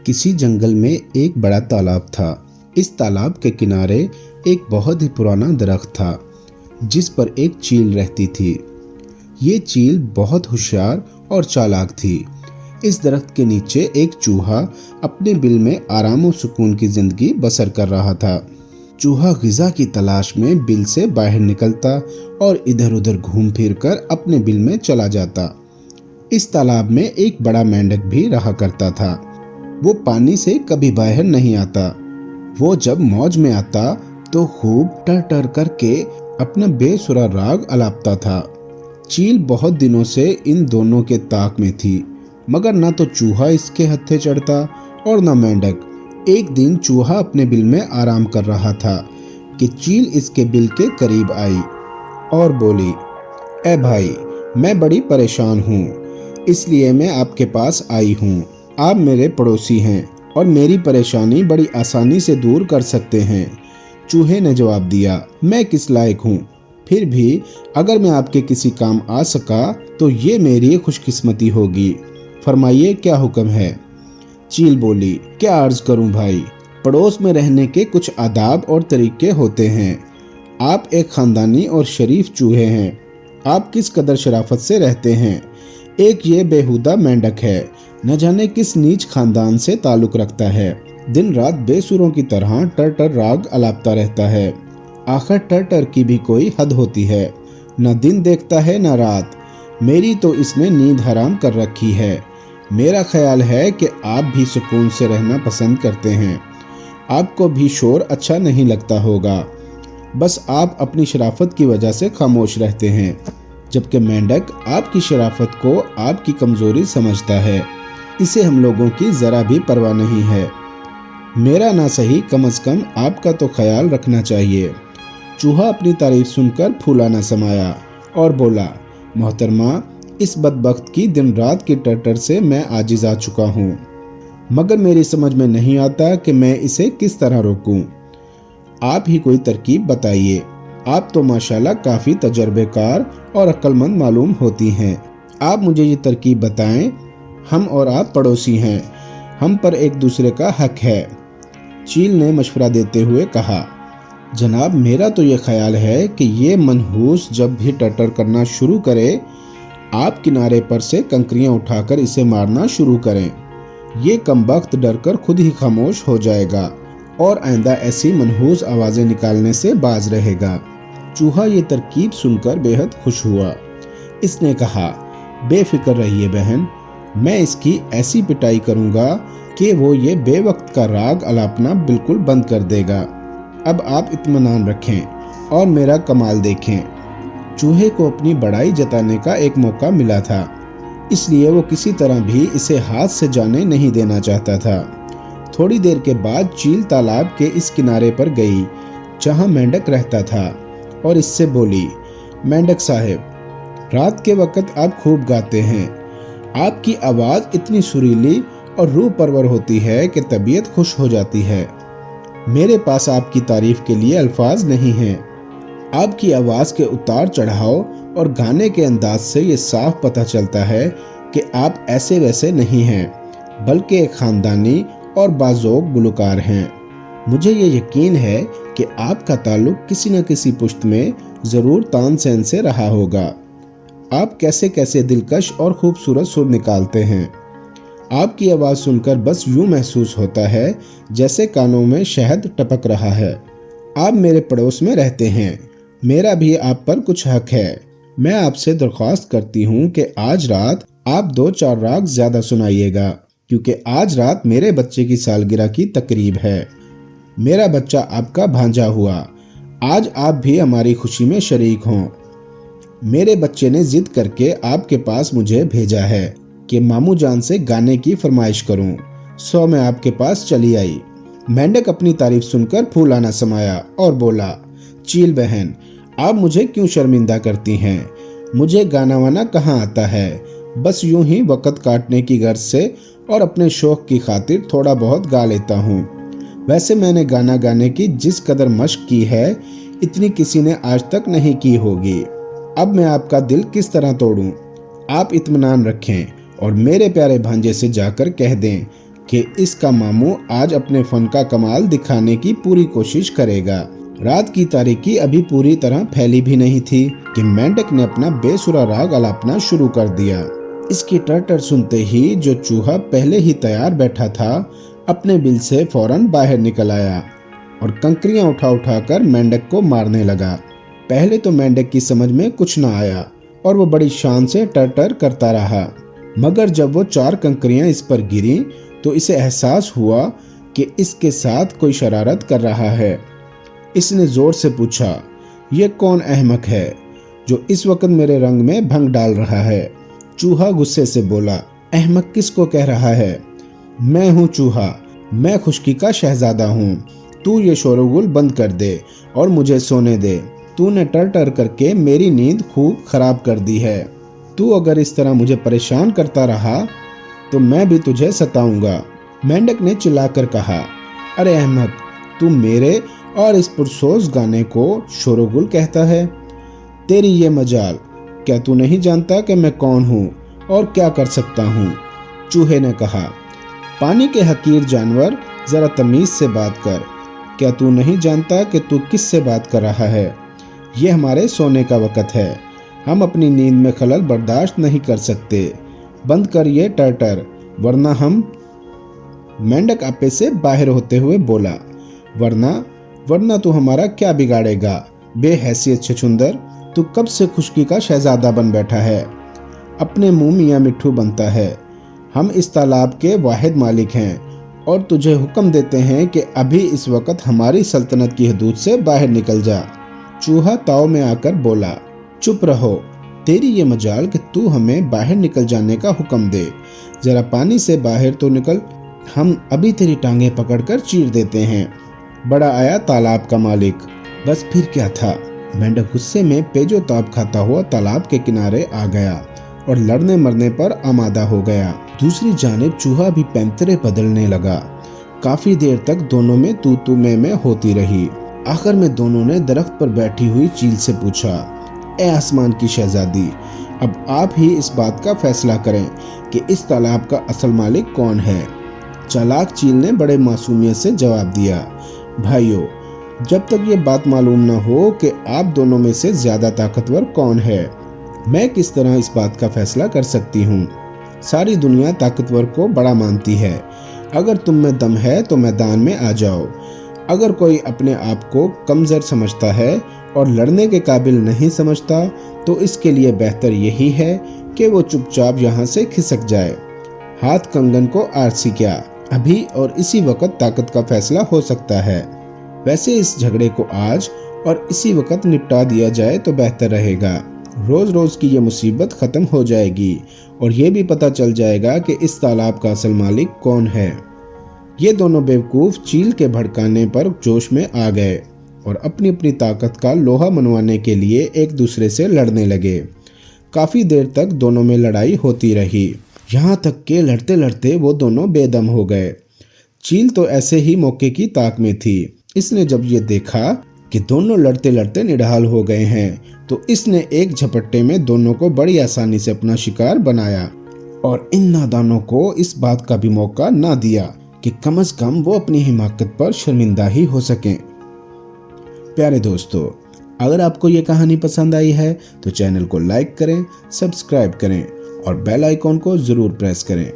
किसी जंगल में एक बड़ा तालाब था। इस तालाब के किनारे एक बहुत ही पुराना दरख्त था जिस पर एक चील रहती थी। ये चील बहुत होशियार और चालाक थी। इस दरख्त के नीचे एक चूहा अपने बिल में आराम और सुकून की जिंदगी बसर कर रहा था। चूहा ग़िज़ा की तलाश में बिल से बाहर निकलता और इधर उधर घूम फिर कर अपने बिल में चला जाता। इस तालाब में एक बड़ा मेंढक भी रहा करता था। वो पानी से कभी बाहर नहीं आता। वो जब मौज में आता तो खूब टर टर करके अपना बेसुरा राग अलापता था। चील बहुत दिनों से इन दोनों के ताक में थी, मगर ना तो चूहा इसके हत्थे चढ़ता और ना मेंढक। एक दिन चूहा अपने बिल में आराम कर रहा था कि चील इसके बिल के करीब आई और बोली, ए भाई, मैं बड़ी परेशान हूँ, इसलिए मैं आपके पास आई हूँ। आप मेरे पड़ोसी हैं और मेरी परेशानी बड़ी आसानी से दूर कर सकते हैं। चूहे ने जवाब दिया, मैं किस लायक हूँ, फिर भी अगर मैं आपके किसी काम आ सका तो ये मेरी खुशकिस्मती होगी। फरमाइए क्या हुक्म है। चील बोली, क्या अर्ज करूं भाई, पड़ोस में रहने के कुछ आदाब और तरीके होते हैं। आप एक खानदानी और शरीफ चूहे हैं। आप किस कदर शराफत से रहते हैं। एक ये बेहुदा मेंढक है, न जाने किस नीच खानदान से ताल्लुक रखता है। दिन रात बेसुरों की तरह टर टर राग अलापता रहता है। आखिर टर टर की भी कोई हद होती है। न दिन देखता है न रात। मेरी तो इसने नींद हराम कर रखी है। मेरा ख्याल है कि आप भी सुकून से रहना पसंद करते हैं। आपको भी शोर अच्छा नहीं लगता होगा। बस आप अपनी शराफत की वजह से खामोश रहते हैं, जबकि मेंढक आपकी शराफत को आपकी कमजोरी समझता है। इसे हम लोगों की जरा भी परवाह नहीं है। मेरा ना सही, कम से कम आपका तो ख्याल रखना चाहिए। चूहा अपनी तारीफ सुनकर फूला न समाया और बोला, मोहतरमा, इस बदबख्त की दिन रात की टटर से मैं आजिज आ चुका हूँ, मगर मेरी समझ में नहीं आता कि मैं इसे किस तरह रोकूं। आप ही कोई तरकीब बताइए। आप तो माशाल्लाह काफ़ी तजर्बेकार और अक्लमंद मालूम होती हैं। आप मुझे ये तरकीब बताएं। हम और आप पड़ोसी हैं, हम पर एक दूसरे का हक है। चील ने मशवरा देते हुए कहा, जनाब, मेरा तो ये ख्याल है कि ये मनहूस जब भी टटर करना शुरू करे, आप किनारे पर से कंकरियां उठाकर इसे मारना शुरू करें। ये कमबख्त डरकर खुद ही खामोश हो जाएगा और आइंदा ऐसी मनहूस आवाज़ें निकालने से बाज रहेगा। चूहा ये तरकीब सुनकर बेहद खुश हुआ। इसने कहा, बेफिक्र रहिए बहन, मैं इसकी ऐसी पिटाई करूंगा कि वो ये बेवक्त का राग अलापना बिल्कुल बंद कर देगा। अब आप इत्मीनान रखें और मेरा कमाल देखें। चूहे को अपनी बड़ाई जताने का एक मौका मिला था, इसलिए वो किसी तरह भी इसे हाथ से जाने नहीं देना चाहता था। थोड़ी देर के बाद चील तालाब के इस किनारे पर गई जहां मेंढक रहता था और इससे बोली, मेंढक साहब, रात के वक्त आप खूब गाते हैं। आपकी आवाज़ इतनी सुरीली और रूह परवर होती है कि तबीयत खुश हो जाती है। मेरे पास आपकी तारीफ के लिए अल्फाज नहीं हैं। आपकी आवाज़ के उतार चढ़ाव और गाने के अंदाज से ये साफ पता चलता है कि आप ऐसे वैसे नहीं हैं, बल्कि एक खानदानी और बाज़ोक गुलकार हैं। मुझे ये यकीन है कि आपका ताल्लुक किसी न किसी पुश्त में ज़रूर तानसेन से रहा होगा। आप कैसे कैसे दिलकश और खूबसूरत सुर निकालते हैं। आपकी आवाज़ सुनकर बस यूँ महसूस होता है जैसे कानों में शहद टपक रहा है। आप मेरे पड़ोस में रहते हैं, मेरा भी आप पर कुछ हक है। मैं आपसे दरख्वास्त करती हूँ कि आज रात आप 2-4 राग ज़्यादा सुनाइएगा, क्योंकि आज रात मेरे बच्चे की सालगिरह की तकरीब है। मेरा बच्चा आपका भांजा हुआ। आज आप भी हमारी खुशी में शरीक हों। मेरे बच्चे ने जिद करके आपके पास मुझे भेजा है कि मामू जान से गाने की फरमाइश करूं, सो मैं आपके पास चली आई। मेंढक अपनी तारीफ सुनकर फूला न समाया और बोला, चील बहन, आप मुझे क्यों शर्मिंदा करती हैं। मुझे गाना वाना कहाँ आता है, बस यूं ही वक़्त काटने की गर्ज से और अपने शौक की खातिर थोड़ा बहुत गा लेता हूँ। वैसे मैंने गाना गाने की जिस कदर मशक की है, इतनी किसी ने आज तक नहीं की होगी। अब मैं आपका दिल किस तरह तोड़ूं। आप इत्मीनान रखें और मेरे प्यारे भांजे से जाकर कह दें कि इसका मामू आज अपने फन का कमाल दिखाने की पूरी कोशिश करेगा। रात की तारीकी अभी पूरी तरह फैली भी नहीं थी कि मेंढक ने अपना बेसुरा राग अलापना शुरू कर दिया। इसकी टर्टर सुनते ही जो चूहा पहले ही तैयार बैठा था अपने बिल से फौरन बाहर निकल आया और कंकरियां उठा उठा कर मेंढक को मारने लगा। पहले तो मेंढक की समझ में कुछ न आया और वो बड़ी शान से टर्टर करता रहा, मगर जब वो 4 कंकरियां इस पर गिरी तो इसे एहसास हुआ कि इसके साथ कोई शरारत कर रहा है। इसने जोर से पूछा, ये कौन अहमक है जो इस वक्त मेरे रंग में भंग डाल रहा है? चूहा गुस्से से बोला, अहमक किसको कह रहा है? मैं हूँ चूहा, मैं खुशकी का शहजादा हूँ। तू ये शोरगुल बंद कर दे और मुझे सोने दे। तूने टर करके मेरी नींद खूब खराब कर दी है। तू अगर इस तरह मुझे परेशान करता रहा तो मैं भी तुझे सताऊंगा। मेंढक ने चिल्लाकर कहा, अरे अहमक, तू मेरे और इस पुरसोस गाने को शोरगुल कहता है? तेरी ये मजाल, क्या तू नहीं जानता कि मैं कौन हूँ और क्या कर सकता हूँ? चूहे ने कहा, पानी के हकीर जानवर, जरा तमीज से बात कर। क्या तू नहीं जानता कि तू किस से बात कर रहा है? ये हमारे सोने का वक्त है, हम अपनी नींद में खलल बर्दाश्त नहीं कर सकते। बंद कर ये टर्टर, वरना हम। मेंढक आपे से बाहर होते हुए बोला, वरना तू हमारा क्या बिगाड़ेगा? बेहैसियत छछुंदर, तू कब से खुशकी का शहजादा बन बैठा है? अपने मुंह मियाँ मिट्ठू बनता है। हम इस तालाब के वाहिद मालिक हैं और तुझे हुक्म देते हैं कि अभी इस वक्त हमारी सल्तनत की हदूद से बाहर निकल जा। चूहा ताव में आकर बोला, चुप रहो, तेरी ये मजाल कि तू हमें बाहर निकल जाने का हुक्म दे। जरा पानी से बाहर तो निकल, हम अभी तेरी टांगे पकड़कर चीर देते हैं। बड़ा आया तालाब का मालिक। बस फिर क्या था, मेंढक गुस्से में पेजो ताप खाता हुआ तालाब के किनारे आ गया और लड़ने मरने पर आमादा हो गया। दूसरी जानिब चूहा भी पैंतरे बदलने लगा। काफी देर तक दोनों में तू मैं होती रही। आखिर में दोनों ने दरख्त पर बैठी हुई चील से पूछा, ए आसमान की शहजादी, अब आप ही इस बात का फैसला करें कि इस तालाब का असल मालिक कौन है। चालाक चील ने बड़े मासूमियत से जवाब दिया, भाइयों, जब तक ये बात मालूम न हो कि आप दोनों में से ज्यादा ताकतवर कौन है, मैं किस तरह इस बात का फैसला कर सकती हूँ। सारी दुनिया ताकतवर को बड़ा मानती है। अगर तुम में दम है तो मैदान में आ जाओ। अगर कोई अपने आप को कमजोर समझता है और लड़ने के काबिल नहीं समझता तो इसके लिए बेहतर यही है कि वो चुपचाप यहाँ से खिसक जाए। हाथ कंगन को आरसी क्या, अभी और इसी वक्त ताकत का फैसला हो सकता है। वैसे इस झगड़े को आज और इसी वक्त निपटा दिया जाए तो बेहतर रहेगा। रोज रोज की ये मुसीबत खत्म हो जाएगी और ये भी पता चल जाएगा कि इस तालाब का असल मालिक कौन है। ये दोनों बेवकूफ चील के भड़काने पर जोश में आ गए और अपनी अपनी ताकत का लोहा मनवाने के लिए एक दूसरे से लड़ने लगे। काफी देर तक दोनों में लड़ाई होती रही, यहाँ तक के लड़ते लड़ते वो दोनों बेदम हो गए। चील तो ऐसे ही मौके की ताक में थी। इसने जब ये देखा कि दोनों लड़ते लड़ते निढाल हो गए हैं तो इसने एक झपट्टे में दोनों को बड़ी आसानी से अपना शिकार बनाया और इन नादानों को इस बात का भी मौका ना दिया कि कम से कम वो अपनी हिमाकत पर शर्मिंदा ही हो सकें। प्यारे दोस्तों, अगर आपको ये कहानी पसंद आई है तो चैनल को लाइक करें, सब्सक्राइब करें और बेल आइकॉन को जरूर प्रेस करें।